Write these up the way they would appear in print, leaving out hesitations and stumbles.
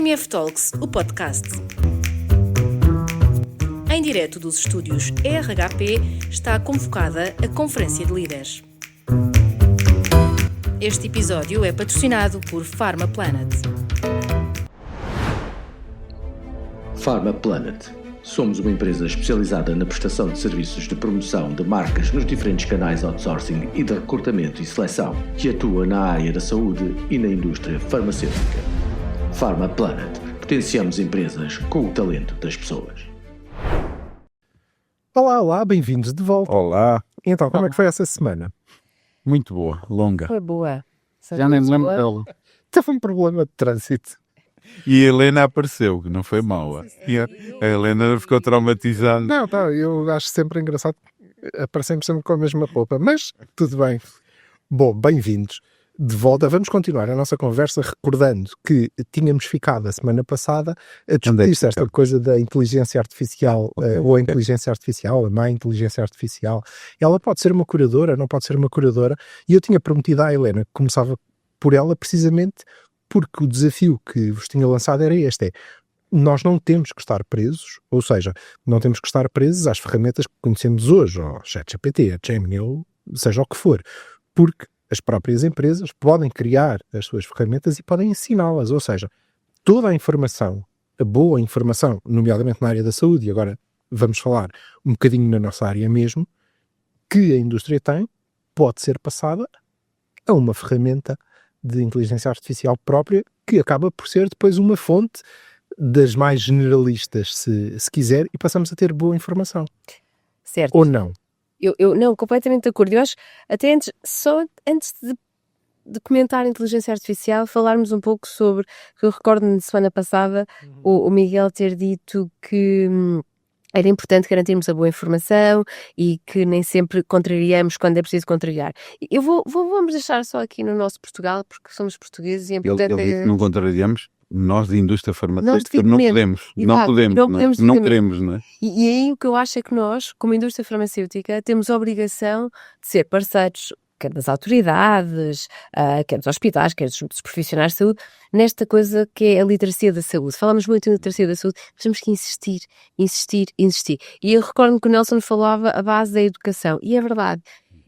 MF Talks, o podcast. Em direto dos estúdios RHP está convocada a Conferência de Líderes. Este episódio é patrocinado por Pharma Planet. Pharma Planet. Somos uma empresa especializada na prestação de serviços de promoção de marcas nos diferentes canais outsourcing e de recrutamento e seleção, que atua na área da saúde e na indústria farmacêutica. Pharma Planet. Potenciamos empresas com o talento das pessoas. Olá, bem-vindos de volta. Olá. Então, como é que foi essa semana? Muito boa, longa. Foi boa. Já nem me lembro dela. Teve um problema de trânsito. E a Helena apareceu, que não foi mau. E a Helena ficou traumatizada. Não, eu acho sempre engraçado. Aparecemos sempre com a mesma roupa, mas tudo bem. Bom, bem-vindos de volta. Vamos continuar a nossa conversa recordando que tínhamos ficado a semana passada a discutir esta coisa da inteligência artificial, ou a inteligência artificial, a má inteligência artificial. Ela pode ser uma curadora, não pode ser uma curadora, e eu tinha prometido à Helena que começava por ela precisamente porque o desafio que vos tinha lançado era este, nós não temos que estar presos, ou seja, não temos que estar presos às ferramentas que conhecemos hoje, ao ChatGPT, a Gemini, ou seja o que for, porque as próprias empresas podem criar as suas ferramentas e podem ensiná-las, ou seja, toda a informação, a boa informação, nomeadamente na área da saúde, e agora vamos falar um bocadinho na nossa área mesmo, que a indústria tem, pode ser passada a uma ferramenta de inteligência artificial própria, que acaba por ser depois uma fonte das mais generalistas, se quiser, e passamos a ter boa informação. Certo. Ou não? Eu não, completamente de acordo. Eu acho, até antes de comentar a inteligência artificial, falarmos um pouco sobre, que eu recordo-me de semana passada, o Miguel ter dito que era importante garantirmos a boa informação e que nem sempre contrariamos quando é preciso contrariar. Vamos deixar só aqui no nosso Portugal, porque somos portugueses e é importante... Ele disse que não contrariamos, nós de indústria farmacêutica não não queremos, não é? E aí o que eu acho é que nós, como indústria farmacêutica, temos a obrigação de ser parceiros, quer das autoridades, quer dos hospitais, quer dos profissionais de saúde, nesta coisa que é a literacia da saúde. Falamos muito em literacia da saúde, mas temos que insistir. E eu recordo que o Nelson falava a base da educação, e é verdade.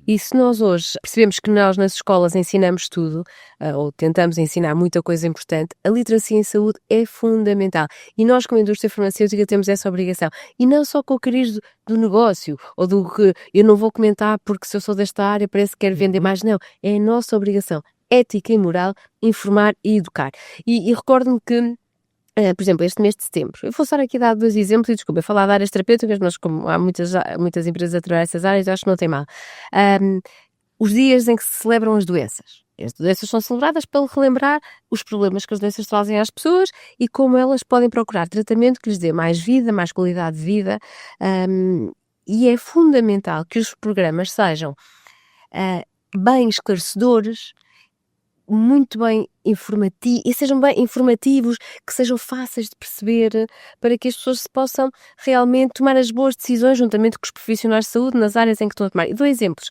E se nós hoje percebemos que nós nas escolas ensinamos tudo, ou tentamos ensinar muita coisa importante, a literacia em saúde é fundamental. E nós, como indústria farmacêutica, temos essa obrigação. E não só com o cariz do negócio, ou do que eu não vou comentar porque se eu sou desta área parece que quero vender mais. Não, é a nossa obrigação ética e moral informar e educar. E recordo-me que por exemplo, este mês de setembro, eu vou só aqui dar 2 exemplos, e desculpa, falar de áreas terapêuticas, mas como há muitas empresas a trabalhar essas áreas, eu acho que não tem mal. Os dias em que se celebram as doenças. As doenças são celebradas para relembrar os problemas que as doenças trazem às pessoas e como elas podem procurar tratamento que lhes dê mais vida, mais qualidade de vida, e é fundamental que os programas sejam bem esclarecedores, muito bem informativos, e sejam bem informativos, que sejam fáceis de perceber, para que as pessoas se possam realmente tomar as boas decisões juntamente com os profissionais de saúde nas áreas em que estão a tomar. E dou exemplos.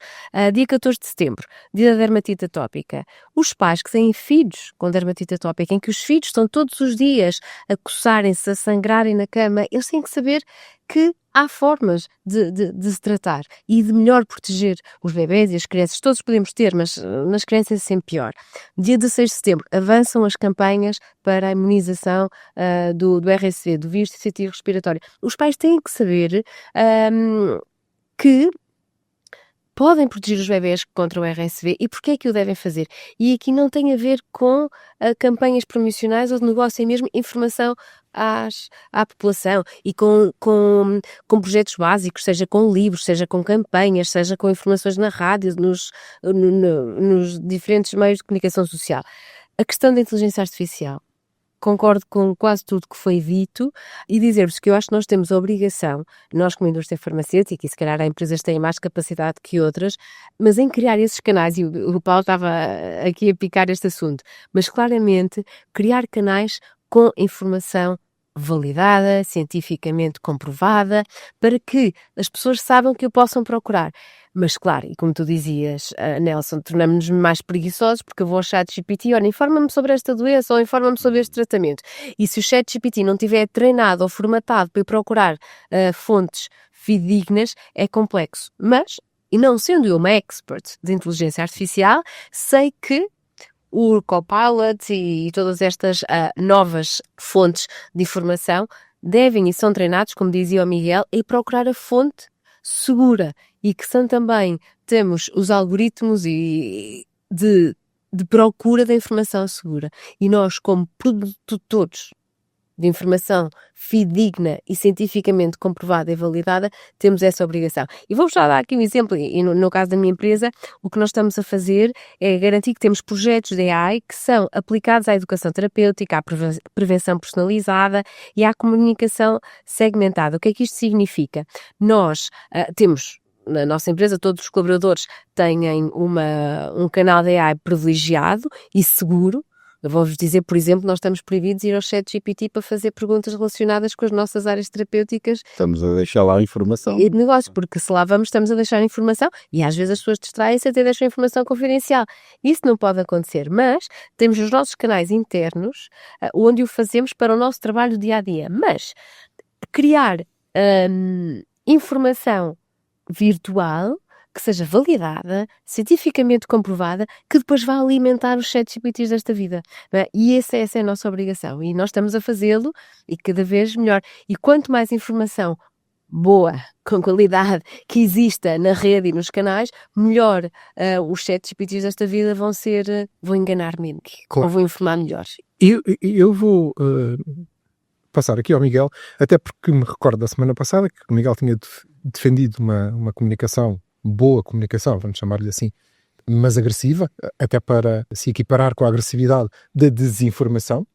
Dia 14 de setembro, dia da dermatite atópica. Os pais que têm filhos com dermatite atópica, em que os filhos estão todos os dias a coçarem-se, a sangrarem na cama, eles têm que saber que há formas de se tratar e de melhor proteger os bebés e as crianças. Todos podemos ter, mas nas crianças é sempre pior. Dia 16 de setembro, avançam as campanhas para a imunização do RSV, do vírus sincitivo respiratório. Os pais têm que saber que podem proteger os bebés contra o RSV e porque é que o devem fazer. E aqui não tem a ver com campanhas promocionais ou de negócio, é mesmo informação à população e com projetos básicos, seja com livros, seja com campanhas, seja com informações na rádio, nos diferentes meios de comunicação social. A questão da inteligência artificial, concordo com quase tudo que foi dito e dizer-vos que eu acho que nós temos a obrigação, nós como indústria farmacêutica, e se calhar há empresas que têm mais capacidade que outras, mas em criar esses canais, e o Paulo estava aqui a picar este assunto, mas claramente criar canais com informação validada, cientificamente comprovada, para que as pessoas saibam que o possam procurar. Mas claro, e como tu dizias, Nelson, tornamos-nos mais preguiçosos porque eu vou ao ChatGPT, olha, informa-me sobre esta doença ou informa-me sobre este tratamento. E se o ChatGPT não tiver treinado ou formatado para ir procurar fontes fidedignas, é complexo. Mas, e não sendo eu uma expert de inteligência artificial, sei que o Copilot e todas estas novas fontes de informação devem e são treinados, como dizia o Miguel, a procurar a fonte segura e que são também, temos os algoritmos de procura da informação segura. E nós, como produtores de informação fidedigna e cientificamente comprovada e validada, temos essa obrigação. E vou-vos já dar aqui um exemplo, e no caso da minha empresa, o que nós estamos a fazer é garantir que temos projetos de AI que são aplicados à educação terapêutica, à prevenção personalizada e à comunicação segmentada. O que é que isto significa? Nós temos, na nossa empresa, todos os colaboradores têm um canal de AI privilegiado e seguro. Eu vou-vos dizer, por exemplo, nós estamos proibidos de ir ao ChatGPT para fazer perguntas relacionadas com as nossas áreas terapêuticas. Estamos a deixar lá a informação. E de negócio, porque se lá vamos, estamos a deixar informação e às vezes as pessoas distraem-se até deixam a informação confidencial. Isso não pode acontecer, mas temos os nossos canais internos onde o fazemos para o nosso trabalho dia-a-dia. Mas criar informação virtual que seja validada, cientificamente comprovada, que depois vá alimentar os ChatGPTs desta vida. Não é? E essa é a nossa obrigação. E nós estamos a fazê-lo e cada vez melhor. E quanto mais informação boa, com qualidade, que exista na rede e nos canais, melhor os ChatGPTs desta vida vão enganar menos. Claro. Ou vão informar melhor. Eu vou passar aqui ao Miguel, até porque me recordo da semana passada que o Miguel tinha defendido uma comunicação, boa comunicação, vamos chamar-lhe assim, mas agressiva, até para se equiparar com a agressividade da desinformação,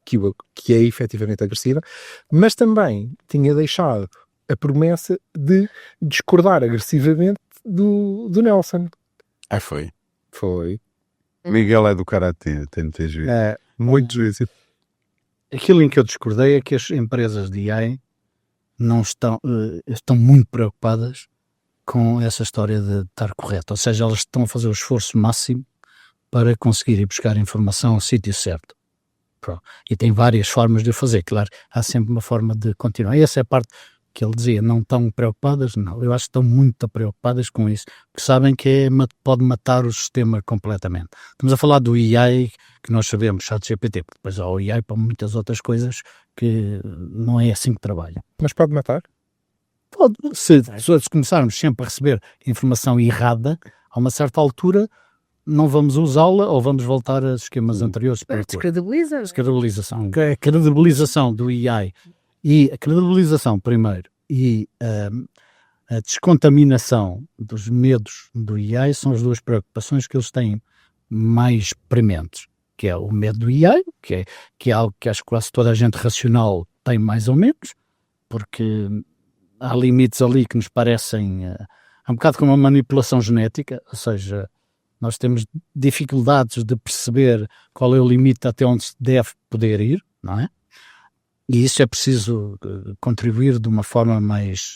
que é efetivamente agressiva, mas também tinha deixado a promessa de discordar agressivamente do Nelson. Foi. Foi. Miguel é do Karatê, tem de ter juízo. Muito juízo. Aquilo em que eu discordei é que as empresas de AI não estão muito preocupadas com essa história de estar correto. Ou seja, elas estão a fazer o esforço máximo para conseguir ir buscar informação ao sítio certo. Pronto. E tem várias formas de o fazer. Claro, há sempre uma forma de continuar. E essa é a parte que ele dizia, não estão preocupadas? Não, eu acho que estão muito preocupadas com isso, porque sabem que pode matar o sistema completamente. Estamos a falar do AI, que nós sabemos, ChatGPT, depois há o AI para muitas outras coisas que não é assim que trabalha. Mas pode matar? Pode. Se começarmos sempre a receber informação errada, a uma certa altura não vamos usá-la ou vamos voltar a esquemas anteriores. Descredibilização. A credibilização do AI e a credibilização primeiro e a descontaminação dos medos do AI são as duas preocupações que eles têm mais prementes, que é o medo do AI, que é algo que acho que quase toda a gente racional tem mais ou menos, porque há limites ali que nos parecem é um bocado como uma manipulação genética, ou seja, nós temos dificuldades de perceber qual é o limite até onde se deve poder ir, não é? E isso é preciso contribuir de uma forma mais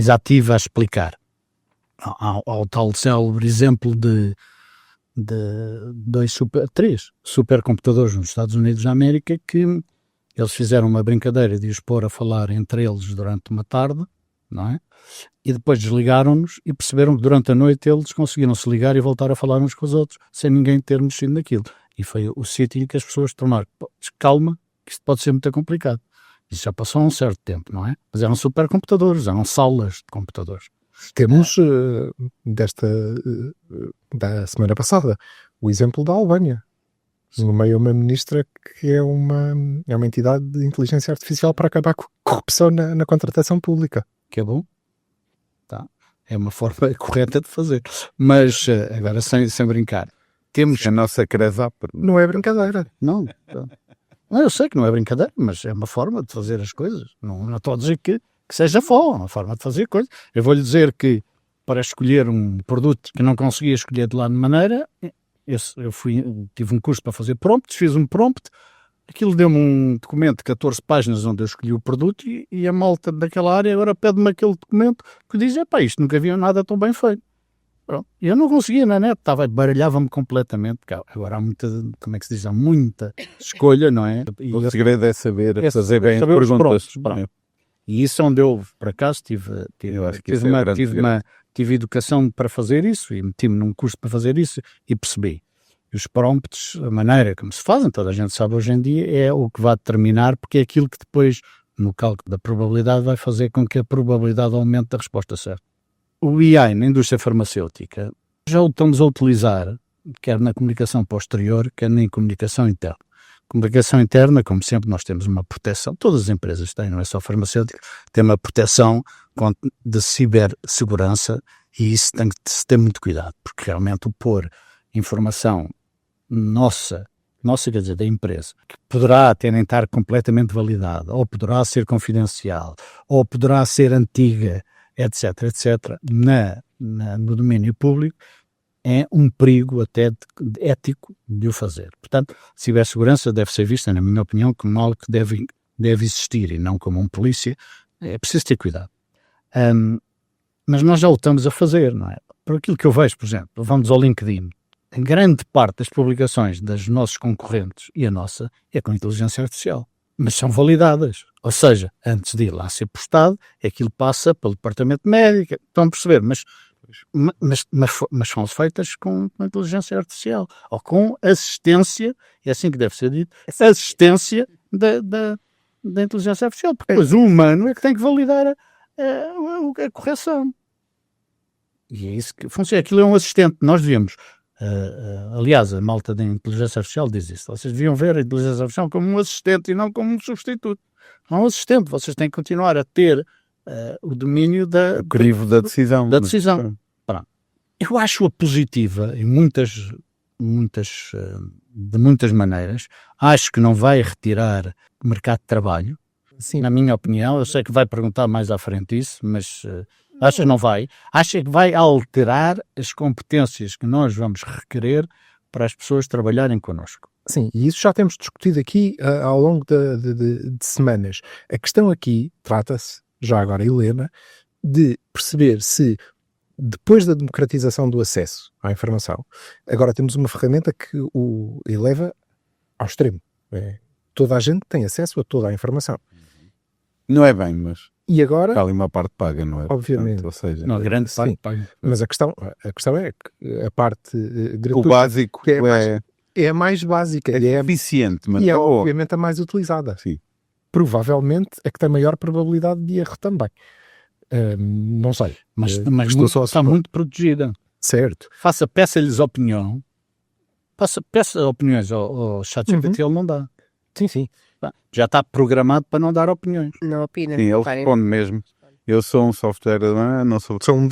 ativa a explicar. Ao tal célebre exemplo de três supercomputadores nos Estados Unidos da América que eles fizeram uma brincadeira de os pôr a falar entre eles durante uma tarde, não é? E depois desligaram-nos e perceberam que durante a noite eles conseguiram se ligar e voltar a falar uns com os outros sem ninguém ter mexido naquilo. E foi o sítio em que as pessoas tornaram, calma, que isto pode ser muito complicado. Isso já passou há um certo tempo, não é? Mas eram supercomputadores, eram salas de computadores. Temos da semana passada o exemplo da Albânia. No meio uma ministra que é uma entidade de inteligência artificial para acabar com a corrupção na contratação pública. Que é bom. Tá. É uma forma correta de fazer. Mas, agora sem brincar, temos... A nossa CRESAP. Não é brincadeira. Não, eu sei que não é brincadeira, mas é uma forma de fazer as coisas. Não estou a dizer que seja uma forma de fazer coisas. Eu vou-lhe dizer que para escolher um produto que não conseguia escolher de lá de maneira... Eu tive um curso para fazer prompts, fiz um prompt, Aquilo deu-me um documento de 14 páginas onde eu escolhi o produto e a malta daquela área agora pede-me aquele documento que diz, isto nunca havia nada tão bem feito. Pronto. Eu não conseguia na net, baralhava-me completamente. Agora há muita, como é que se diz, há muita escolha, não é? E O segredo é saber fazer bem as perguntas. E isso é onde eu, por acaso, tive educação para fazer isso e meti-me num curso para fazer isso e percebi. E os prompts, a maneira como se fazem, toda a gente sabe hoje em dia, é o que vai determinar, porque é aquilo que depois, no cálculo da probabilidade, vai fazer com que a probabilidade aumente da resposta certa. O AI na indústria farmacêutica já o estamos a utilizar, quer na comunicação posterior, quer na comunicação interna. Comunicação interna, como sempre, nós temos uma proteção, todas as empresas têm, não é só farmacêutica, tem uma proteção de cibersegurança e isso tem que se ter muito cuidado, porque realmente o pôr informação nossa, quer dizer, da empresa, que poderá até nem estar completamente validada, ou poderá ser confidencial, ou poderá ser antiga, etc., no domínio público, é um perigo até ético de o fazer. Portanto, cibersegurança deve ser vista, na minha opinião, como algo que deve existir e não como um polícia. É preciso ter cuidado. Mas nós já o estamos a fazer, não é? Por aquilo que eu vejo, por exemplo, vamos ao LinkedIn, em grande parte das publicações dos nossos concorrentes e a nossa é com inteligência artificial. Mas são validadas. Ou seja, antes de ir lá ser postado, aquilo passa pelo departamento médico. Estão a perceber? Mas são feitas com inteligência artificial. Ou com assistência, é assim que deve ser dito, assistência da inteligência artificial. Porque depois o humano é que tem que validar a correção. E é isso que funciona. Aquilo é um assistente. Nós devíamos... aliás, a malta da inteligência artificial diz isso. Vocês deviam ver a inteligência artificial como um assistente e não como um substituto. Não é um assistente. Vocês têm que continuar a ter o domínio o crivo da decisão. Eu acho-a positiva em de muitas maneiras. Acho que não vai retirar o mercado de trabalho. Sim. Na minha opinião, eu sei que vai perguntar mais à frente isso, mas acho que não vai. Acho que vai alterar as competências que nós vamos requerer para as pessoas trabalharem connosco. Sim, e isso já temos discutido aqui ao longo de semanas. A questão aqui trata-se, já agora Helena, de perceber se depois da democratização do acesso à informação, agora temos uma ferramenta que o eleva ao extremo. Toda a gente tem acesso a toda a informação. Não é bem, mas e agora, há ali uma parte paga, não é? Obviamente. Portanto, ou seja, não, grande parte paga. Mas a questão é que a parte gratuita... O básico é a mais básica. É eficiente. Mas é obviamente a mais utilizada. Sim. Provavelmente a que tem maior probabilidade de erro também. Não sei. Mas está muito protegida. Certo. Peça-lhes opinião. Peça opiniões ao ChatGPT, ele não dá. Sim. Já está programado para não dar opiniões. Não opina. Sim, ele responde mesmo. Eu sou um software, não sou um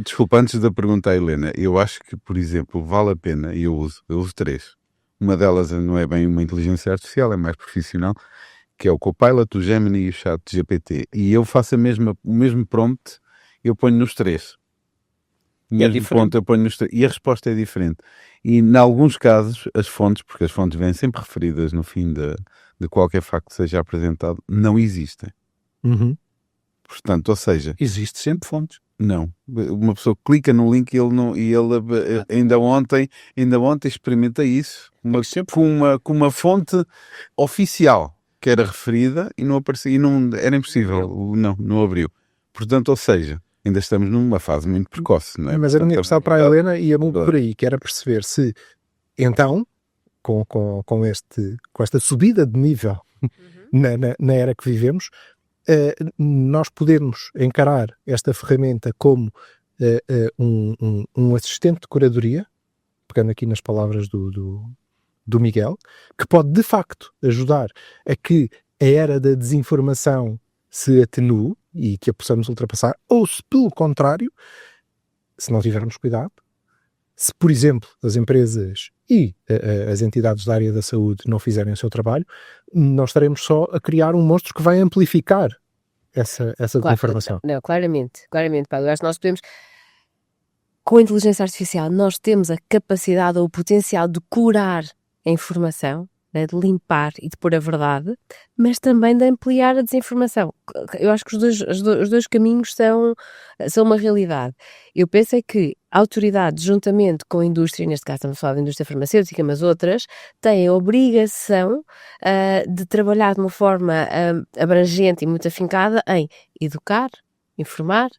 desculpa, antes da pergunta à Helena, eu acho que, por exemplo, vale a pena, e eu uso 3. Uma delas não é bem uma inteligência artificial, é mais profissional, que é o Copilot, o Gemini e o ChatGPT. E eu faço o mesmo prompt, eu ponho nos 3. O mesmo prompt eu ponho nos 3. E a resposta é diferente. E, em alguns casos, as fontes, porque as fontes vêm sempre referidas no fim de qualquer facto que seja apresentado, não existem. Uhum. Portanto, ou seja... Existe sempre fontes. Não. Uma pessoa clica no link e ele ainda ontem experimenta isso com uma fonte oficial que era referida e não aparecia, e não era impossível, não abriu. Portanto, ou seja, ainda estamos numa fase muito precoce, não é? Mas a minha questão para a Helena ia muito por aí, que era perceber se, então, com esta subida de nível na era que vivemos, nós podemos encarar esta ferramenta como um assistente de curadoria, pegando aqui nas palavras do Miguel, que pode de facto ajudar a que a era da desinformação se atenue e que a possamos ultrapassar, ou se pelo contrário, se não tivermos cuidado, se por exemplo as empresas e as entidades da área da saúde não fizerem o seu trabalho, nós estaremos só a criar um monstro que vai amplificar essa informação. Não, claramente, Paulo. Eu acho que nós podemos, com a inteligência artificial, nós temos a capacidade ou o potencial de curar a informação, né, de limpar e de pôr a verdade, mas também de ampliar a desinformação. Eu acho que os dois caminhos são uma realidade. Eu penso é que a autoridade, juntamente com a indústria, neste caso estamos a falar da indústria farmacêutica, mas outras, têm a obrigação de trabalhar de uma forma abrangente e muito afincada em educar, informar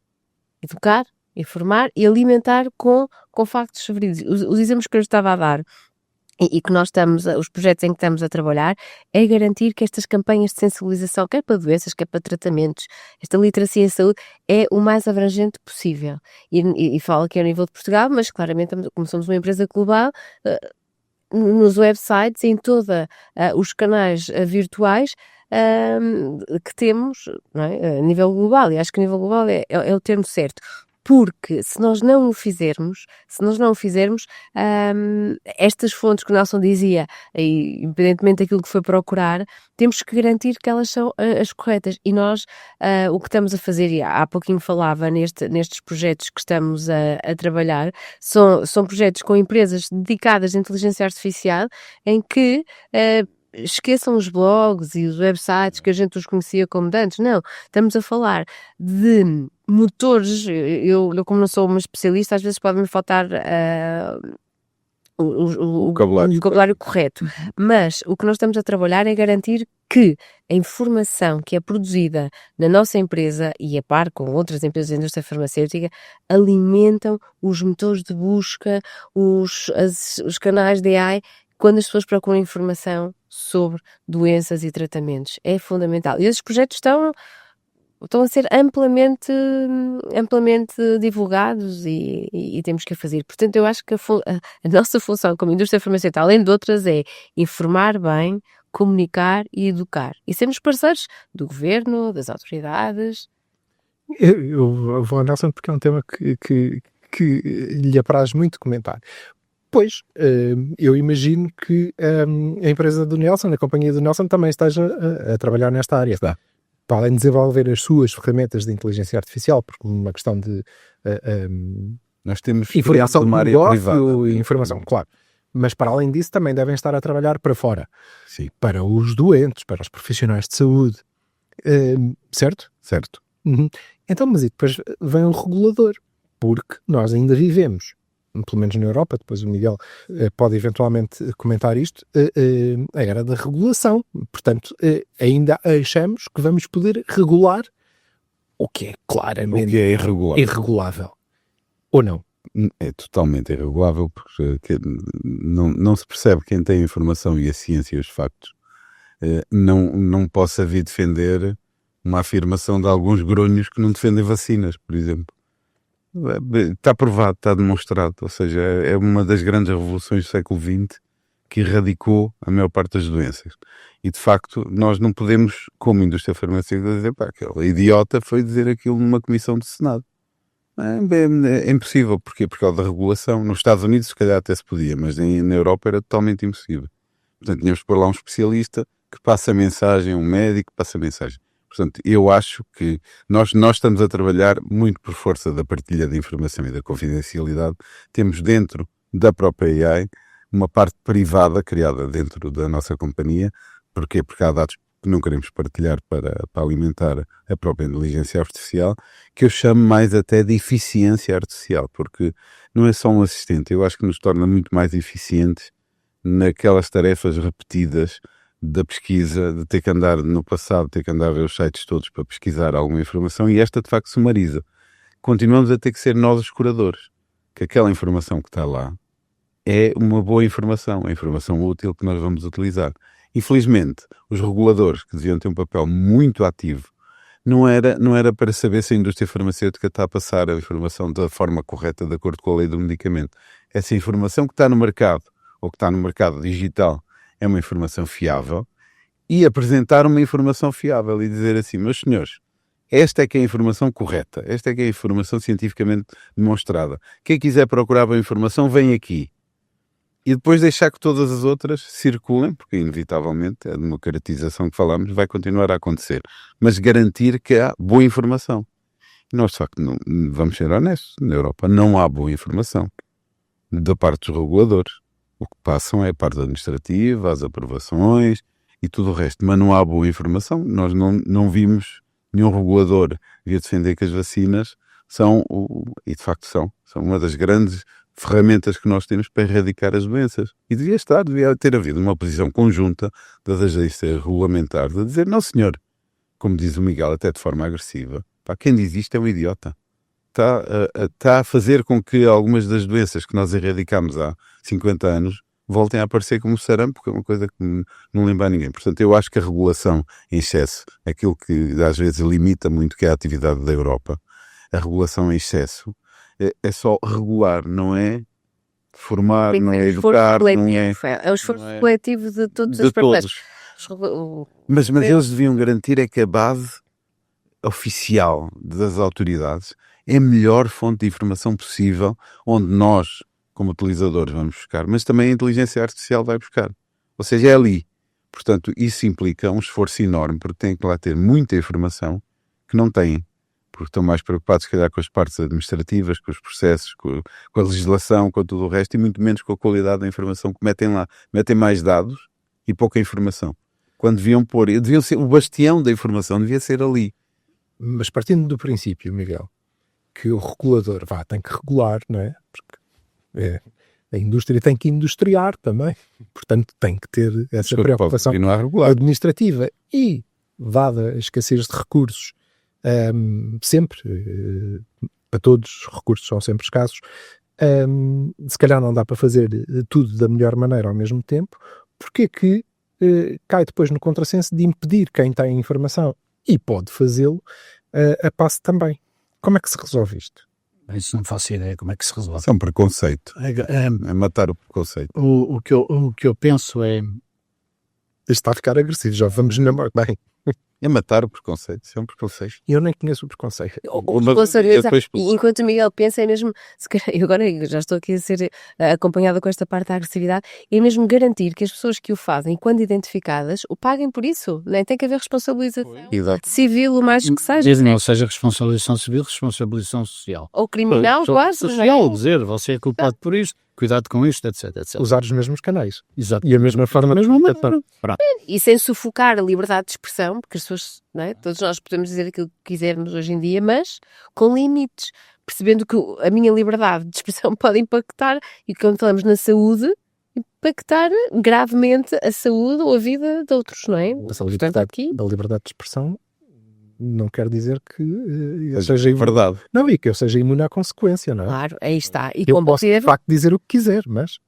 e alimentar com factos verídicos. Os exemplos que eu estava a dar e que nós os projetos em que estamos a trabalhar, é garantir que estas campanhas de sensibilização, quer para doenças, quer para tratamentos, esta literacia em saúde, é o mais abrangente possível. E falo aqui ao nível de Portugal, mas claramente, como somos uma empresa global, nos websites, em todos os canais virtuais que temos, não é? A nível global, e acho que a nível global é o termo certo. Porque se nós não o fizermos, estas fontes que o Nelson dizia, e independentemente daquilo que foi procurar, temos que garantir que elas são as corretas. E nós, o que estamos a fazer, e há pouquinho falava nestes projetos que estamos a trabalhar, são projetos com empresas dedicadas à inteligência artificial, em que esqueçam os blogs e os websites que a gente os conhecia como de antes. Não, estamos a falar de motores. Eu como não sou uma especialista, às vezes pode-me faltar o vocabulário correto, mas o que nós estamos a trabalhar é garantir que a informação que é produzida na nossa empresa e a par com outras empresas da indústria farmacêutica alimentam os motores de busca, os canais de AI, quando as pessoas procuram informação sobre doenças e tratamentos. É fundamental. E esses projetos estão a ser amplamente divulgados e temos que a fazer. Portanto, eu acho que a nossa função como indústria farmacêutica, além de outras, é informar bem, comunicar e educar. E sermos parceiros do governo, das autoridades. Eu vou ao Nelson porque é um tema que lhe apraz muito comentar. Pois, eu imagino que a empresa do Nelson, a companhia do Nelson, também esteja a trabalhar nesta área. Está. Para além de desenvolver as suas ferramentas de inteligência artificial, porque uma questão de nós temos informação de negócio e informação, claro. Mas para além disso também devem estar a trabalhar para fora. Sim. Para os doentes, para os profissionais de saúde. Certo? Certo. Uhum. Então, mas e depois vem o regulador, porque nós ainda vivemos, pelo menos na Europa, depois o Miguel pode eventualmente comentar isto, a era da regulação. Portanto, ainda achamos que vamos poder regular o que é claramente irregulável. Ou não? É totalmente irregulável, porque não se percebe quem tem a informação e a ciência e os factos não possa vir defender uma afirmação de alguns grunhos que não defendem vacinas, por exemplo. Está provado, está demonstrado, ou seja, é uma das grandes revoluções do século XX que erradicou a maior parte das doenças. E de facto nós não podemos, como indústria farmacêutica, dizer aquele idiota foi dizer aquilo numa comissão do Senado. É impossível. Porquê? Por causa da regulação. Nos Estados Unidos se calhar até se podia, mas na Europa era totalmente impossível. Portanto, tínhamos que pôr lá um especialista que passa a mensagem, um médico que passa a mensagem. Portanto, eu acho que nós estamos a trabalhar muito por força da partilha de informação e da confidencialidade. Temos dentro da própria AI uma parte privada criada dentro da nossa companhia. Porquê? Porque há dados que não queremos partilhar para alimentar a própria inteligência artificial, que eu chamo mais até de eficiência artificial, porque não é só um assistente. Eu acho que nos torna muito mais eficientes naquelas tarefas repetidas da pesquisa, de ter que andar no passado, ter que andar a ver os sites todos para pesquisar alguma informação, e esta de facto sumariza. Continuamos a ter que ser nós os curadores, que aquela informação que está lá é uma boa informação, é informação útil que nós vamos utilizar. Infelizmente, os reguladores, que deviam ter um papel muito ativo, não era para saber se a indústria farmacêutica está a passar a informação da forma correta, de acordo com a lei do medicamento. Essa informação que está no mercado, ou que está no mercado digital, é uma informação fiável, e apresentar uma informação fiável e dizer assim, meus senhores, esta é que é a informação correta, esta é que é a informação cientificamente demonstrada. Quem quiser procurar a informação, vem aqui. E depois deixar que todas as outras circulem, porque inevitavelmente a democratização que falamos vai continuar a acontecer, mas garantir que há boa informação. E nós, de facto, não, vamos ser honestos, na Europa não há boa informação da parte dos reguladores. O que passam é a parte administrativa, as aprovações e tudo o resto. Mas não há boa informação. Nós não vimos nenhum regulador vir defender que as vacinas são, e de facto são uma das grandes ferramentas que nós temos para erradicar as doenças. E devia ter havido uma posição conjunta da agência regulamentar de dizer, não senhor, como diz o Miguel, até de forma agressiva, quem diz isto é um idiota. Está a fazer com que algumas das doenças que nós erradicámos há 50 anos voltem a aparecer como sarampo, que é uma coisa que não lembra a ninguém. Portanto, eu acho que a regulação em excesso, aquilo que às vezes limita muito que é a atividade da Europa, a regulação em excesso, é só regular, não é formar, não é educar, não é... É o esforço coletivo de todos os parceiros. Mas eles deviam garantir é que a base oficial das autoridades é a melhor fonte de informação possível, onde nós, como utilizadores, vamos buscar, mas também a inteligência artificial vai buscar. Ou seja, é ali. Portanto, isso implica um esforço enorme, porque têm que lá ter muita informação que não têm. Porque estão mais preocupados, se calhar, com as partes administrativas, com os processos, com a legislação, com tudo o resto, e muito menos com a qualidade da informação que metem lá. Metem mais dados e pouca informação. Quando deviam ser o bastião da informação, devia ser ali. Mas partindo do princípio, Miguel, que o regulador tem que regular, não é? Porque a indústria tem que industriar também. Portanto, tem que ter essa preocupação administrativa. E, dada a escassez de recursos, sempre, para todos, os recursos são sempre escassos, se calhar não dá para fazer tudo da melhor maneira ao mesmo tempo, porque é que cai depois no contrassenso de impedir quem tem informação e pode fazê-lo a passo também. Como é que se resolve isto? Isso não faço ideia como é que se resolve. Isso é um preconceito. É matar o preconceito. O que eu penso é... Isto está a ficar agressivo, já vamos na morte. Bem, É matar o preconceito. Isso é um preconceito. eu nem conheço o preconceito. Enquanto o Miguel pensa, é mesmo, se calhar, eu agora já estou aqui a ser acompanhada com esta parte da agressividade, é mesmo garantir que as pessoas que o fazem, quando identificadas, o paguem por isso, não é? Tem que haver responsabilização civil, o mais que seja. Dizem, ou seja, responsabilização civil, responsabilização social. Ou criminal, quase. Social, dizer, você é culpado por isto, cuidado com isto, etc. Usar os mesmos canais. Exato. E a mesma forma de... E sem sufocar a liberdade de expressão, porque as pessoas, não é? Todos nós podemos dizer aquilo que quisermos hoje em dia, mas com limites, percebendo que a minha liberdade de expressão pode impactar, e quando falamos na saúde, impactar gravemente a saúde ou a vida de outros, não é? Mas a liberdade de expressão não quer dizer que eu seja verdade. Não, e que eu seja imune à consequência, não é? Claro, aí está. E eu posso, de facto, dizer o que quiser, mas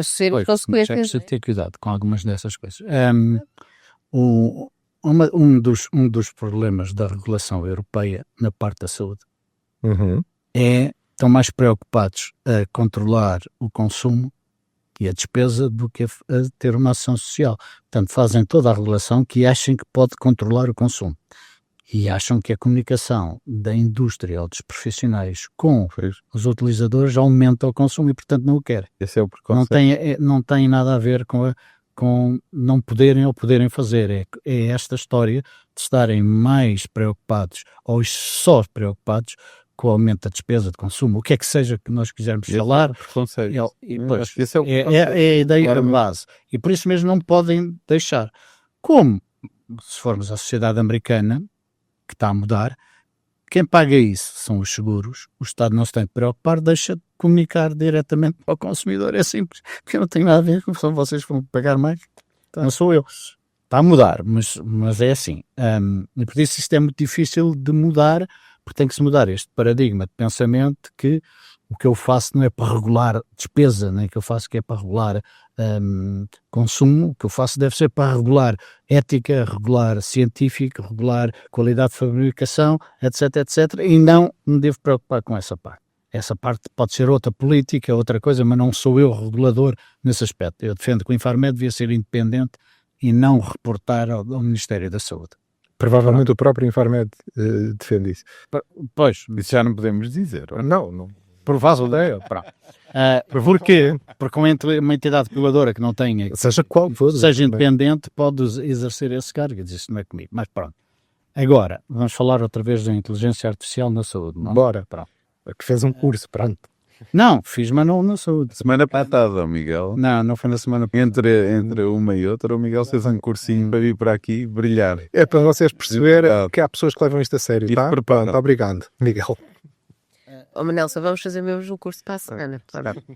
ser consequências. É preciso ter cuidado com algumas dessas coisas. Um dos problemas da regulação europeia na parte da saúde estão mais preocupados a controlar o consumo e a despesa do que a ter uma ação social. Portanto, fazem toda a regulação que achem que pode controlar o consumo. E acham que a comunicação da indústria ou dos profissionais com os utilizadores aumenta o consumo e, portanto, não o querem. Esse é o preconceito. Não tem nada a ver com não poderem ou poderem fazer. É esta história de estarem mais preocupados ou só preocupados com o aumento da despesa de consumo. O que é que seja que nós quisermos falar. É a ideia base. E por isso mesmo não podem deixar. Como, se formos à sociedade americana, que está a mudar, quem paga isso são os seguros, o Estado não se tem de preocupar, deixa de comunicar diretamente ao consumidor, é simples, porque não tem nada a ver com são vocês que vão pagar mais, não sou eu. Está a mudar, mas é assim, e por isso isto é muito difícil de mudar, porque tem que se mudar este paradigma de pensamento que o que eu faço não é para regular despesa, nem que eu faço que é para regular consumo, o que eu faço deve ser para regular ética, regular científico, regular qualidade de fabricação, etc, e não me devo preocupar com essa parte. Essa parte pode ser outra política, outra coisa, mas não sou eu regulador nesse aspecto. Eu defendo que o Infarmed devia ser independente e não reportar ao Ministério da Saúde. Provavelmente o próprio Infarmed defende isso. Pois, isso já não podemos dizer. Não. Por vaso dela, Porquê? Porque uma entidade reguladora que não tenha, seja qual for, seja independente, pode exercer esse cargo. Isso não é comigo, mas pronto. Agora, vamos falar outra vez da inteligência artificial na saúde, não? Bora. Que fez um curso, pronto. Não, fiz, mas não na saúde. Semana passada, Miguel. Não foi na semana passada. Entre uma e outra, o Miguel fez um cursinho para vir para aqui brilhar. É para vocês perceberem que há pessoas que levam isto a sério, E tá? preparam. Pronto, obrigado, Miguel. Manelson, vamos fazer mesmo o curso para a semana.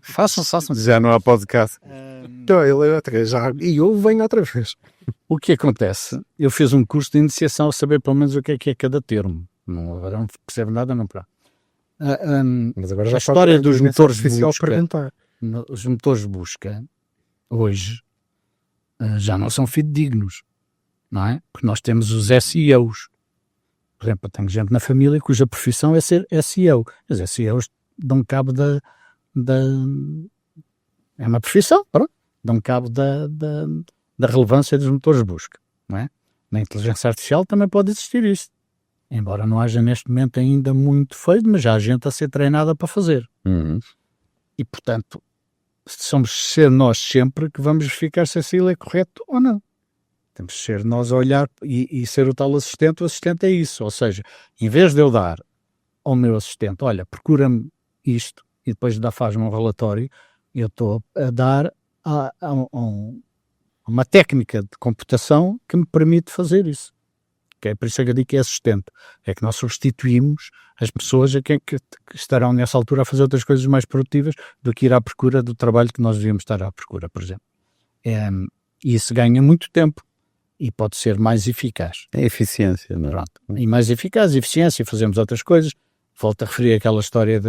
Façam. Já não há podcast. Então, ele outra já e eu venho outra vez. O que acontece? Eu fiz um curso de iniciação a saber pelo menos o que é cada termo. Agora não percebo nada, não para. Mas agora já A história dos motores de artificial busca. perguntar. Os motores de busca, hoje, já não são fidedignos, não é? Porque nós temos os SEOs. Por exemplo, eu tenho gente na família cuja profissão é ser SEO. Os SEOs dão cabo é uma profissão, pronto. Dão cabo da relevância dos motores de busca, não é? Na inteligência artificial também pode existir isso. Embora não haja neste momento ainda muito feito, mas já há gente a ser treinada para fazer. E, portanto, somos ser nós sempre que vamos verificar se aquilo é correto ou não. Temos de ser nós a olhar e ser o tal assistente. O assistente é isso. Ou seja, em vez de eu dar ao meu assistente, olha, procura-me isto e depois faz-me um relatório, eu estou a dar a uma técnica de computação que me permite fazer isso. Okay? Por isso é que eu digo que é assistente. É que nós substituímos as pessoas a quem que estarão nessa altura a fazer outras coisas mais produtivas do que ir à procura do trabalho que nós devíamos estar à procura, por exemplo. E isso ganha muito tempo e pode ser mais eficaz. É eficiência, não é? Pronto. E mais eficaz, eficiência, fazemos outras coisas. Volto a referir aquela história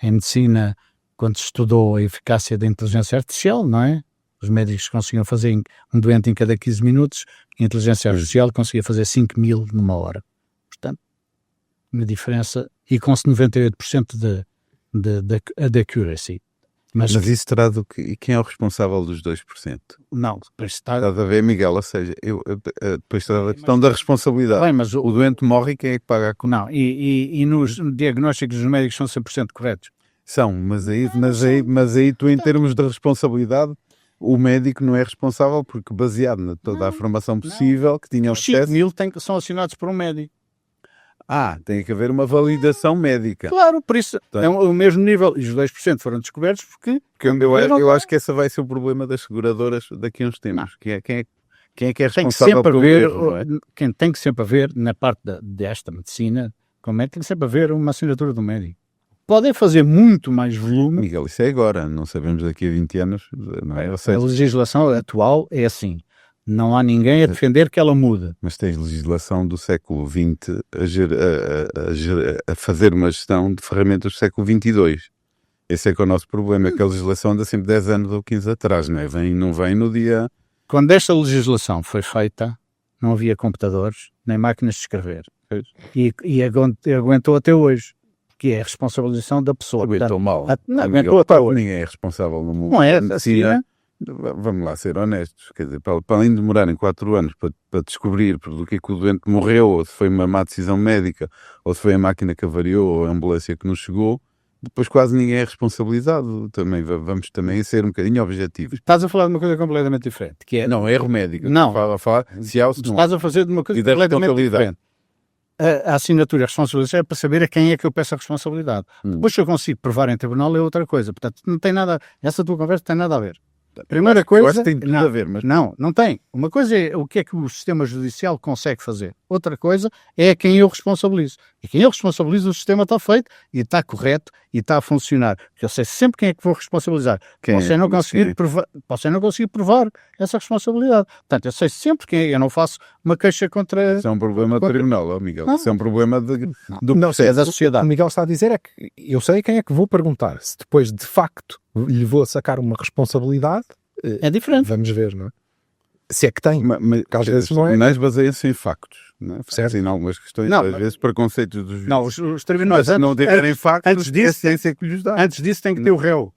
em medicina, quando se estudou a eficácia da inteligência artificial, não é? Os médicos conseguiam fazer um doente em cada 15 minutos, a inteligência artificial conseguia fazer 5.000 numa hora. Portanto, uma diferença, e com 98% de accuracy. Mas isso terá do que... E quem é o responsável dos 2%? Não, depois está... Estás a ver, Miguel? Ou seja, depois está a questão da responsabilidade. Bem, mas o doente morre e quem é que paga a conta? Não, e nos diagnósticos dos médicos são 100% corretos. São, mas aí tu, em termos de responsabilidade, o médico não é responsável porque, baseado na toda a formação possível que tinha Os acesso... 5.000 são assinados por um médico. Tem que haver uma validação médica. Claro, por isso é o mesmo nível. E os 2% foram descobertos porque eu acho que esse vai ser o problema das seguradoras daqui a uns tempos. Quem é que é responsável pelo erro? Quem tem que sempre haver, na parte desta medicina, como é que tem que sempre haver uma assinatura do médico. Podem fazer muito mais volume. Miguel, isso é agora, não sabemos daqui a 20 anos, não é? A legislação atual é assim. Não há ninguém a defender que ela muda. Mas tens legislação do século XX a fazer uma gestão de ferramentas do século XXII. Esse é que é o nosso problema, é que a legislação anda sempre 10 anos ou 15 atrás, não é? Não vem no dia... Quando esta legislação foi feita, não havia computadores, nem máquinas de escrever. E aguentou até hoje, que é a responsabilização da pessoa. Aguentou mal. Aguentou até hoje. Ninguém é responsável no mundo. Não é assim, né? Vamos lá ser honestos, quer dizer, para além de demorarem 4 anos para descobrir do que o doente morreu, ou se foi uma má decisão médica, ou se foi a máquina que avariou, ou a ambulância que não chegou, depois quase ninguém é responsabilizado. Vamos também ser um bocadinho objetivos. Estás a falar de uma coisa completamente diferente, que é... Não, erro médico. Não. Se há ou se não. Estás a fazer de uma coisa completamente diferente. A assinatura e a responsabilidade é para saber a quem é que eu peço a responsabilidade. Depois, se eu consigo provar em tribunal, é outra coisa. Portanto, não tem nada... Essa tua conversa tem nada a ver. Primeira coisa... Eu acho que tem tudo a ver, mas... Não tem. Uma coisa é o que é que o sistema judicial consegue fazer. Outra coisa é a quem eu responsabilizo. E quem eu responsabilizo, o sistema está feito e está correto e está a funcionar. Eu sei sempre quem é que vou responsabilizar. Posso não conseguir provar essa responsabilidade. Portanto, eu sei sempre quem é. Eu não faço uma queixa contra... Isso é um problema do tribunal, Miguel. Isso é um problema do processo da sociedade. O Miguel está a dizer é que eu sei quem é que vou perguntar. Se depois, de facto, lhe vou sacar uma responsabilidade... É diferente. Vamos ver, não é? Se é que tem. Mas às vezes não é. Mas baseia-se em factos. Não é? Certo. Em algumas questões, não, às vezes, preconceitos dos juízes. Não, os tribunais... Mas não tiverem factos, antes disso, é ciência que lhes dá. Antes disso tem que ter o réu.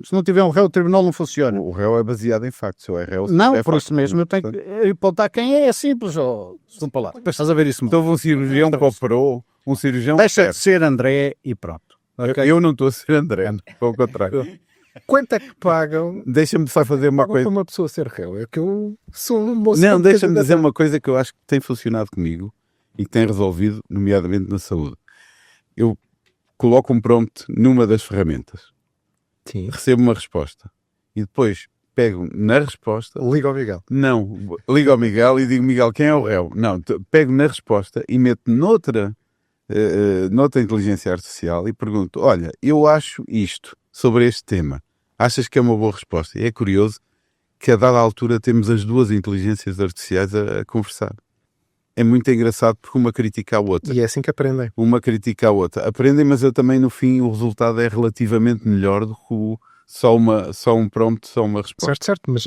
Se não tiver um réu, o tribunal não funciona. O réu é baseado em factos. Ou é réu, não, é por isso mesmo eu tenho que apontar quem é simples. São palavras. Estás a ver isso? Então um cirurgião cooperou, um cirurgião... Deixa de ser André e pronto. Okay? Eu não estou a ser André, pelo contrário. Quanto é que pagam? Deixa-me só fazer uma coisa. Para uma pessoa ser réu. É que eu sou um moço. Não, deixa-me dizer uma coisa que eu acho que tem funcionado comigo e que tem resolvido, nomeadamente na saúde. Eu coloco um prompt numa das ferramentas, Sim. recebo uma resposta e depois pego na resposta. Liga ao Miguel. Não, ligo ao Miguel e digo: Miguel, quem é o réu? Não, pego na resposta e meto noutra inteligência artificial e pergunto: olha, eu acho isto sobre este tema. Achas que é uma boa resposta? E é curioso que a dada altura temos as duas inteligências artificiais a conversar. É muito engraçado porque uma critica a outra. E é assim que aprendem. Uma critica a outra. Aprendem, mas eu também no fim o resultado é relativamente melhor do que só um prompt, só uma resposta. Certo, mas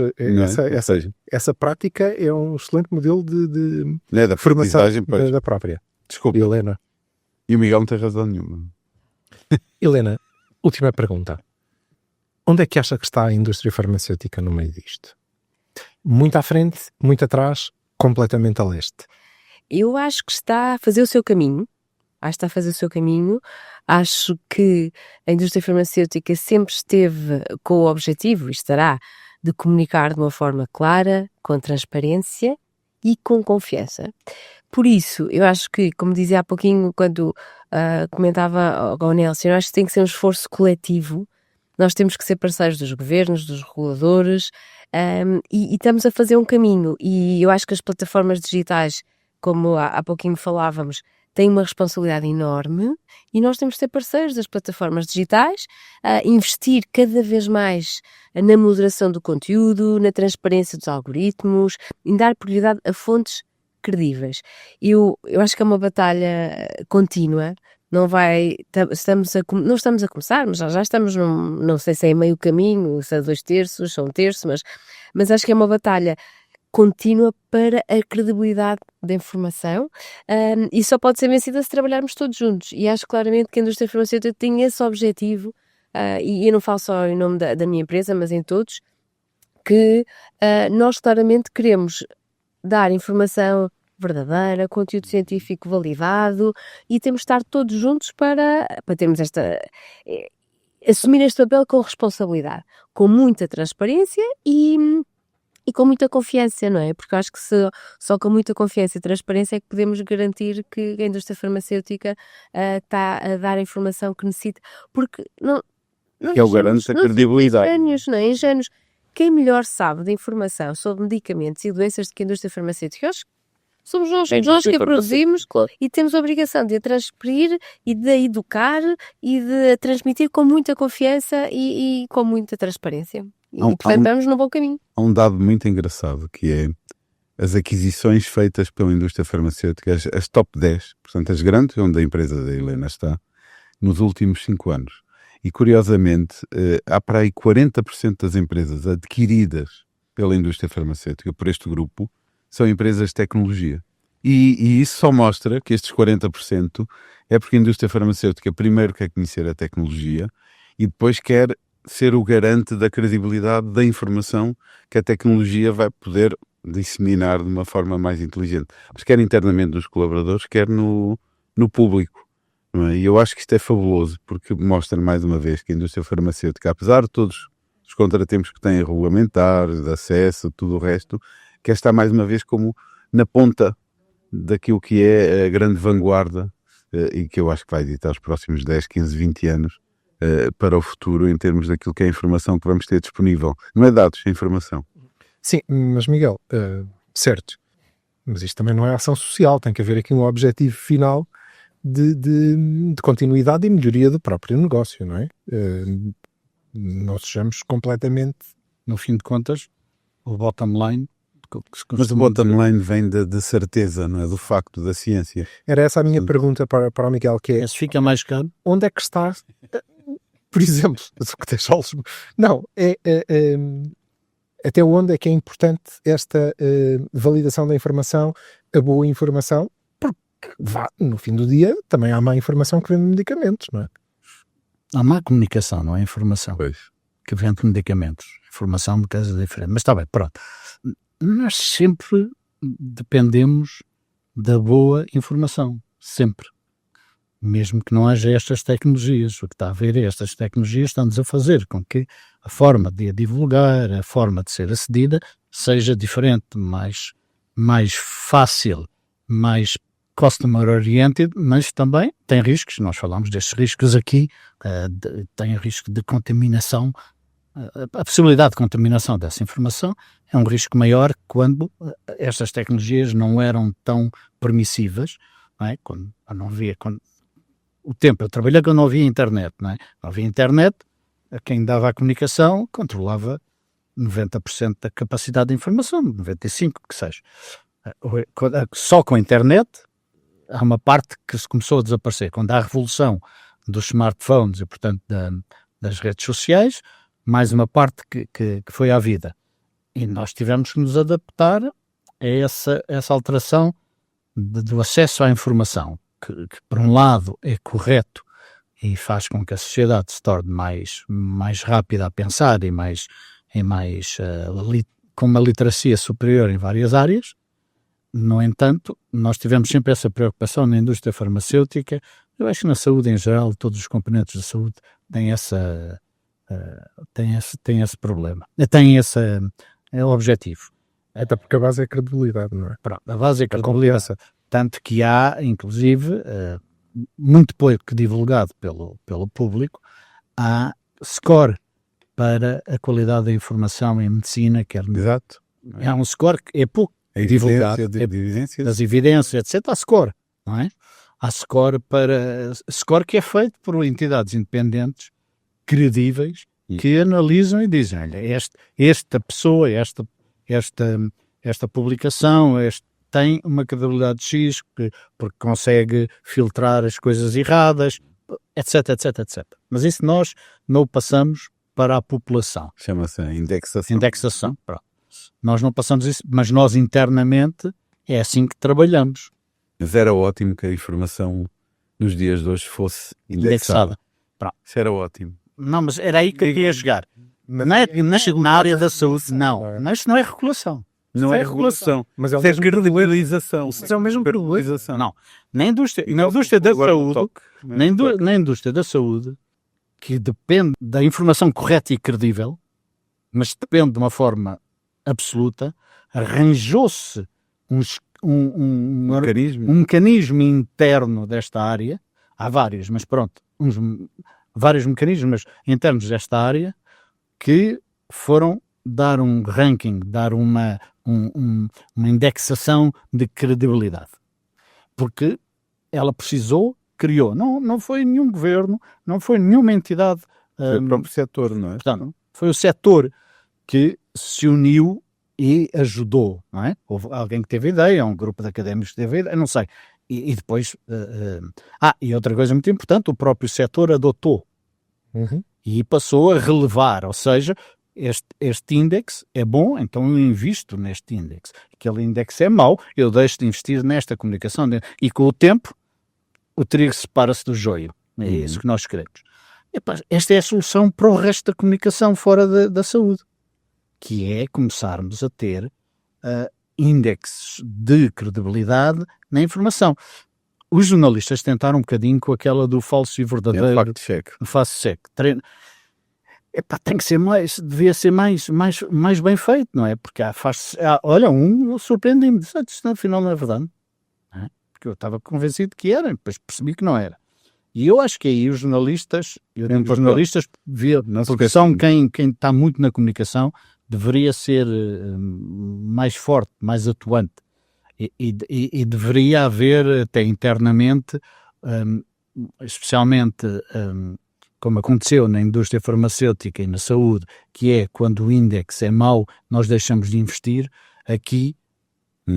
essa prática é um excelente modelo de da formação pois. da própria. Desculpa. Helena. E o Miguel não tem razão nenhuma. Helena, última pergunta. Onde é que acha que está a indústria farmacêutica no meio disto? Muito à frente, muito atrás, completamente a leste? Eu acho que está a fazer o seu caminho. Acho que a indústria farmacêutica sempre esteve com o objetivo, e estará, de comunicar de uma forma clara, com transparência e com confiança. Por isso, eu acho que, como dizia há pouquinho, quando comentava ao Nelson, eu acho que tem que ser um esforço coletivo. Nós temos que ser parceiros dos governos, dos reguladores, e estamos a fazer um caminho. E eu acho que as plataformas digitais, como há pouquinho falávamos, têm uma responsabilidade enorme e nós temos de ser parceiros das plataformas digitais, investir cada vez mais na moderação do conteúdo, na transparência dos algoritmos, em dar prioridade a fontes credíveis. Eu acho que é uma batalha contínua. Não estamos a começar, mas já estamos não sei se é meio caminho, se é 2/3, se é 1/3, mas acho que é uma batalha contínua para a credibilidade da informação, e só pode ser vencida se trabalharmos todos juntos. E acho claramente que a indústria farmacêutica tem esse objetivo, e eu não falo só em nome da minha empresa, mas em todos, que nós claramente queremos dar informação verdadeira, conteúdo científico validado, e temos de estar todos juntos para termos assumir este papel com responsabilidade, com muita transparência e com muita confiança, não é? Porque eu acho que só com muita confiança e transparência é que podemos garantir que a indústria farmacêutica está a dar a informação que necessita, porque não que é o garante da credibilidade. Ingênuos. Quem melhor sabe de informação sobre medicamentos e doenças do que a indústria farmacêutica? Eu acho que somos nós que a produzimos, claro. E temos a obrigação de a transferir e de a educar e de a transmitir com muita confiança e com muita transparência. E portanto estamos no bom caminho. Há um dado muito engraçado que é as aquisições feitas pela indústria farmacêutica, as top 10, portanto as grandes, onde a empresa da Helena está, nos últimos 5 anos. E curiosamente, há para aí 40% das empresas adquiridas pela indústria farmacêutica, por este grupo, são empresas de tecnologia. E isso só mostra que estes 40% é porque a indústria farmacêutica primeiro quer conhecer a tecnologia e depois quer ser o garante da credibilidade da informação que a tecnologia vai poder disseminar de uma forma mais inteligente. Mas quer internamente nos colaboradores, quer no público. Não é? E eu acho que isto é fabuloso, porque mostra mais uma vez que a indústria farmacêutica, apesar de todos os contratempos que têm regulamentares, de acesso, tudo o resto, quer estar mais uma vez como na ponta daquilo que é a grande vanguarda e que eu acho que vai editar os próximos 10, 15, 20 anos para o futuro em termos daquilo que é a informação que vamos ter disponível. Não é dados, é informação. Sim, mas Miguel, certo, mas isto também não é ação social, tem que haver aqui um objetivo final de continuidade e melhoria do próprio negócio, não é? Não sejamos completamente... No fim de contas, o bottom line... Mas o bottom line vem de certeza, não é? Do facto da ciência. Era essa a minha pergunta para o Miguel, que é... Esse fica mais caro? Onde é que está... Por exemplo, não, até onde é que é importante esta validação da informação, a boa informação, porque no fim do dia também há má informação que vende medicamentos, não é? Há má comunicação, não é informação. Pois. Que vende medicamentos. Informação muitas vezes é diferente. Mas está bem, pronto. Nós sempre dependemos da boa informação. Sempre. Mesmo que não haja estas tecnologias. O que está a haver é estas tecnologias estão-nos a fazer com que a forma de a divulgar, a forma de ser acedida, seja diferente, mais fácil, mais customer oriented, mas também tem riscos, nós falamos destes riscos aqui, tem o risco de contaminação, a possibilidade de contaminação dessa informação é um risco maior quando estas tecnologias não eram tão permissivas, não é? Quando o tempo eu trabalhei quando não havia internet, não é? Não havia internet, quem dava a comunicação controlava 90% da capacidade de informação, 95% que seja. Só com a internet há uma parte que se começou a desaparecer. Quando há a revolução dos smartphones e, portanto, das redes sociais, mais uma parte que foi à vida. E nós tivemos que nos adaptar a essa alteração do acesso à informação, que por um lado é correto e faz com que a sociedade se torne mais rápida a pensar e com uma literacia superior em várias áreas. No entanto, nós tivemos sempre essa preocupação na indústria farmacêutica. Eu acho que na saúde em geral, todos os componentes da saúde têm esse problema, têm esse objetivo. Até porque a base é a credibilidade, não é? Pronto, a base é a credibilidade. Tanto que há, inclusive, muito pouco divulgado pelo público, há score para a qualidade da informação em medicina, Exato. Há um score que é pouco divulgado, das evidências, etc. Há score, não é? Há score que é feito por entidades independentes, credíveis, que analisam e dizem, olha, esta pessoa, esta publicação, tem uma credibilidade X, porque consegue filtrar as coisas erradas, etc, etc, etc. Mas isso nós não o passamos para a população. Chama-se indexação. Indexação, pronto. Nós não passamos isso, mas nós internamente é assim que trabalhamos. Mas era ótimo que a informação nos dias de hoje fosse indexada. Pronto. Isso era ótimo. Não, mas era aí que eu queria chegar. Na área da saúde, não. Mas não é regulação. Não é regulação, mas é credibilização. Isso é o mesmo credibilização. Não. Na indústria da saúde, na indústria da saúde, que depende da informação correta e credível, mas depende de uma forma absoluta, arranjou-se um mecanismo interno desta área. Há vários, mas pronto, vários mecanismos internos desta área que foram dar um ranking, dar uma indexação de credibilidade. Porque ela criou. Não foi nenhum governo, não foi nenhuma entidade. Foi o próprio setor, não é? Portanto, foi o setor que se uniu e ajudou, não é? Houve alguém que teve ideia, um grupo de académicos que teve ideia, não sei. E depois... e outra coisa muito importante, o próprio setor adotou. E passou a relevar, ou seja, este índex é bom, então eu invisto neste índex. Aquele índex é mau, eu deixo de investir nesta comunicação. E com o tempo, o trigo separa-se do joio. É isso que nós queremos. Esta é a solução para o resto da comunicação fora da saúde, que é começarmos a ter índices de credibilidade na informação. Os jornalistas tentaram um bocadinho com aquela do falso e verdadeiro. Fact-check. Tem que ser devia ser mais bem feito, não é? Porque olha, eu surpreendi-me, disse, afinal não é verdade. Não é? Porque eu estava convencido que era, depois percebi que não era. E eu acho que aí os jornalistas, porque são quem está muito na comunicação, deveria ser mais forte, mais atuante. E deveria haver até internamente, especialmente como aconteceu na indústria farmacêutica e na saúde, que é quando o índice é mau, nós deixamos de investir. Aqui,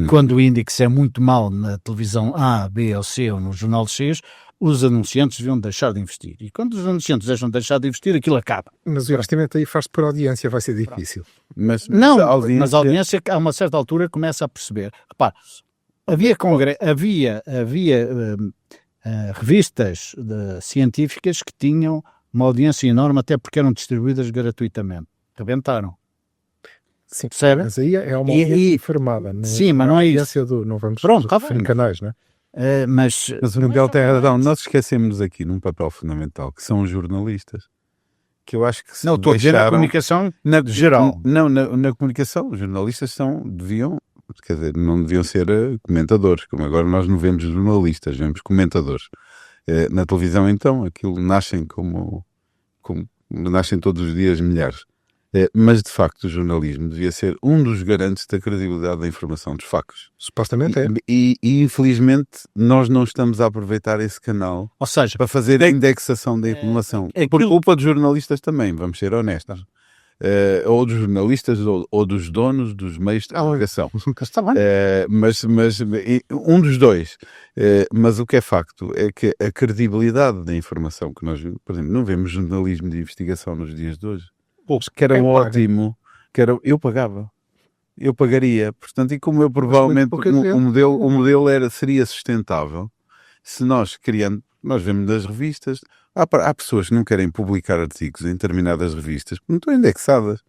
quando o índice é muito mau na televisão A, B ou C ou no jornal X, os anunciantes deviam deixar de investir. E quando os anunciantes deixam de deixar de investir, aquilo acaba. Mas o investimento aí faz por audiência, vai ser difícil. Mas a audiência, a uma certa altura, começa a perceber. Repare, havia revistas científicas que tinham uma audiência enorme, até porque eram distribuídas gratuitamente. Rebentaram. Sim, percebe? Mas aí é uma audiência informada. Sim, mas não é isso. Não vamos em canais, não é? Mas o Miguel tem razão. Nós esquecemos aqui num papel fundamental, que são os jornalistas. Que eu acho que estou a dizer na comunicação geral. Não, na comunicação, os jornalistas deviam Quer dizer, não deviam ser comentadores, como agora nós não vemos jornalistas, vemos comentadores. Na televisão, então, aquilo nascem nascem todos os dias milhares. Mas, de facto, o jornalismo devia ser um dos garantes da credibilidade da informação, dos factos. Supostamente é. E infelizmente, nós não estamos a aproveitar esse canal, ou seja, para fazer a indexação da informação. Por culpa dos jornalistas também, vamos ser honestos. Ou dos jornalistas ou dos donos dos meios de comunicação. Está bem. Mas um dos dois. Mas o que é facto é que a credibilidade da informação que nós, por exemplo, não vemos jornalismo de investigação nos dias de hoje. Que era ótimo, eu pagava. Eu pagaria. Portanto, e como eu provavelmente o modelo seria sustentável, se nós vemos nas revistas, há pessoas que não querem publicar artigos em determinadas revistas porque não estão indexadas.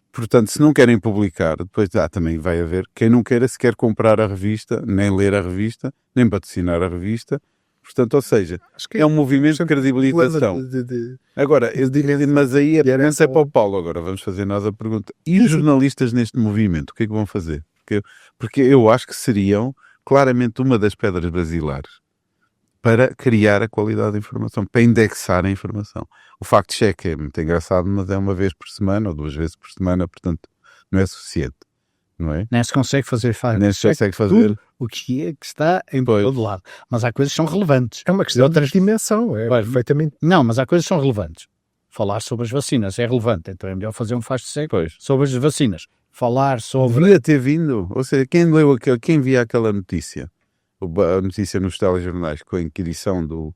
Portanto, se não querem publicar, depois também vai haver quem não queira sequer comprar a revista, nem ler a revista, nem patrocinar a revista. Portanto, ou seja, é um movimento de credibilização. Agora, mas aí a pergunta é para o Paulo. Agora vamos fazer nós a pergunta. E os jornalistas neste movimento, o que é que vão fazer? Porque eu acho que seriam claramente uma das pedras basilares para criar a qualidade da informação, para indexar a informação. O fact-check é muito engraçado, mas é uma vez por semana ou 2 vezes por semana, portanto, não é suficiente. Não é? Nem se consegue fazer tudo o que é que está em todo lado. Mas há coisas que são relevantes. É uma questão de dimensão, perfeitamente. Não, mas há coisas que são relevantes. Falar sobre as vacinas é relevante, então é melhor fazer um fact-check sobre as vacinas. Falar sobre... Devia ter vindo, ou seja, quem via aquela notícia, a notícia nos telejornais com a inquirição do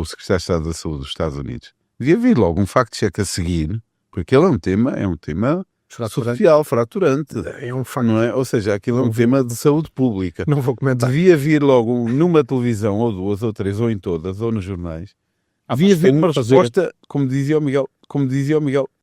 Secretário de Estado da Saúde dos Estados Unidos, devia vir logo um fact-check a seguir, porque ele é um tema social, fraturante. É um facto. Não é? Ou seja, aquilo é um tema de saúde pública. Não vou comentar. Devia vir logo numa televisão, ou 2 ou 3, ou em todas, ou nos jornais. Devia vir uma resposta, como dizia o Miguel,